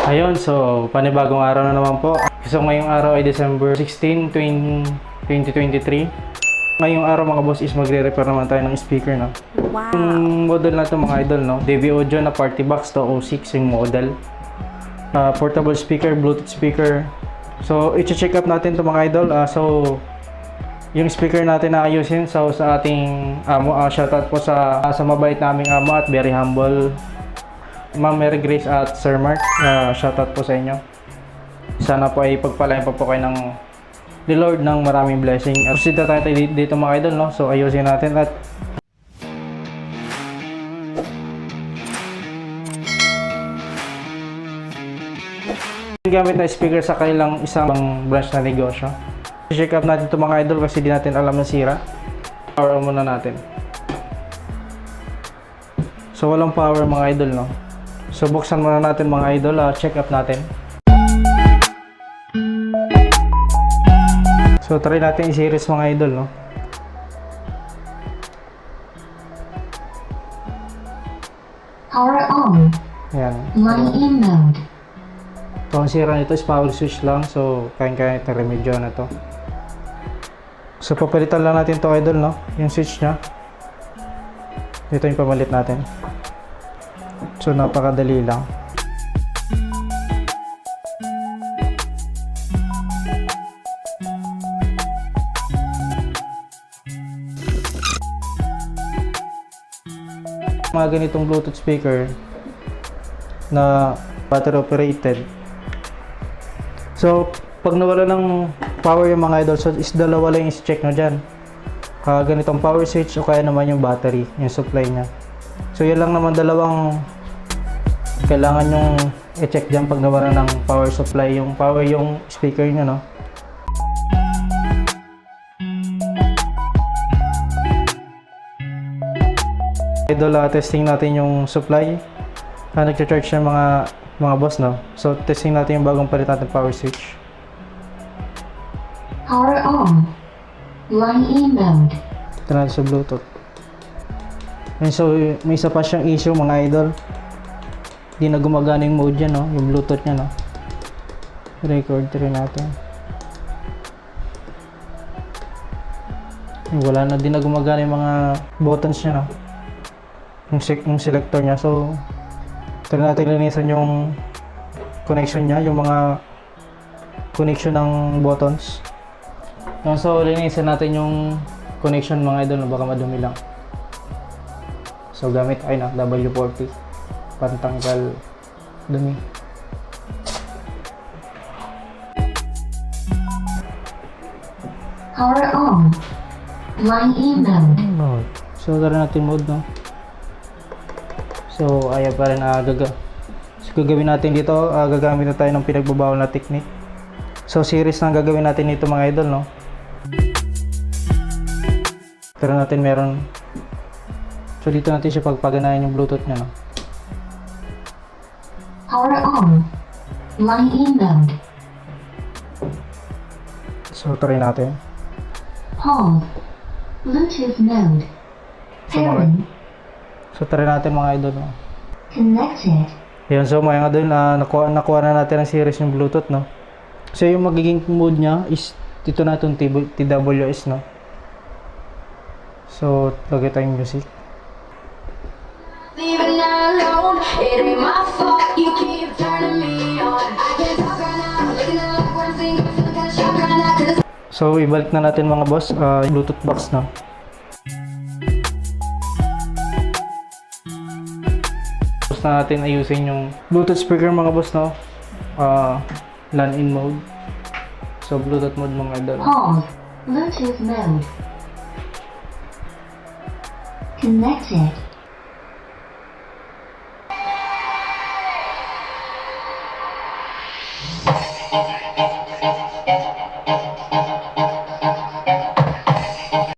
Ayun, so panibagong araw na naman po. So ngayong araw ay December 16, 2023. Ngayong araw mga boss is magre-repair naman tayo ng speaker, no? Wow! Yung model na to mga idol, no? DB Audio na party box to, O6 yung model. Portable speaker, Bluetooth speaker. So i-check up natin to mga idol. So yung speaker natin na ayusin, so sa ating amo, shoutout po sa mabait naming amo at very humble Ma'am Mary Grace at Sir Mark, shoutout po sa inyo. Sana po ay pagpalain pa po kayo ng the Lord ng maraming blessing. Proceed na tayo dito mga idol, no? So ayusin natin at gamit na speaker sa kanilang isang branch na negosyo. Check up natin ito mga idol kasi di natin alam na sira. Power on muna natin. So walang power mga idol, no? So buksan muna natin mga idol, check up natin. So try natin i-series mga idol, no? Power on. Ayan. Line in mode. So ang sira nito is power switch lang, so kaya itong remedyo na to. So papalitan lang natin to idol, no? Yung switch nya. Dito yung pamalit natin. So napakadali lang. Mga ganitong Bluetooth speaker na battery operated. So pag nawala ng power yung mga idol, so is dalawa lang yung check nyo dyan. Ganitong power switch o kaya naman yung battery, yung supply nya. So yan lang naman dalawang kailangan yung i-check dyan pag nawala ng power supply, yung power yung speaker nyo, no? Idol, testing natin yung supply. Nag-charge yung mga boss, no? So testing natin yung bagong palit natin power switch. Power on. Line in mode. Ito natin sa Bluetooth. And so may isa pa siyang issue mga idol. Hindi na gumagana yung mode yan, no? Yung Bluetooth nya, no? Record rin natin. Wala na din na gumagana yung mga buttons nya, no? Yung selector nya. So try natin linisan yung connection nya, yung mga connection ng buttons. So linisan natin yung connection mga idol na baka madumi lang. So gamit ay na W40 pantanggal dumi. Power on. Line in mode. So tara natin mode, no? So ayaw pa rin so gagawin natin dito, gagamit na tayo ng pinagbabawal na technique. So series na gagawin natin dito mga idol, no? Pero natin meron. So dito natin siya pagpaganahin yung Bluetooth nya, no? Power on. Line in mode. So try natin. Home. Bluetooth mode. Pairing. So try natin mga idol, no? Connected. Ayan, so mga idol, nakuha na natin ang series yung Bluetooth, no? So yung magiging mode nya is dito na itong TWS, no? So lagay tayong music. Leave it alone, it ain't my fault. You keep turning me on. I can't talk right now. Looking at like one finger, feeling kinda shocked right now. 'Cause So ibalik na natin mga boss, yung Bluetooth box, no? Tapos na natin ayusin yung Bluetooth speaker mga boss, no? LAN in mode. So Bluetooth mode mga idol. Home. Bluetooth mode. Connected.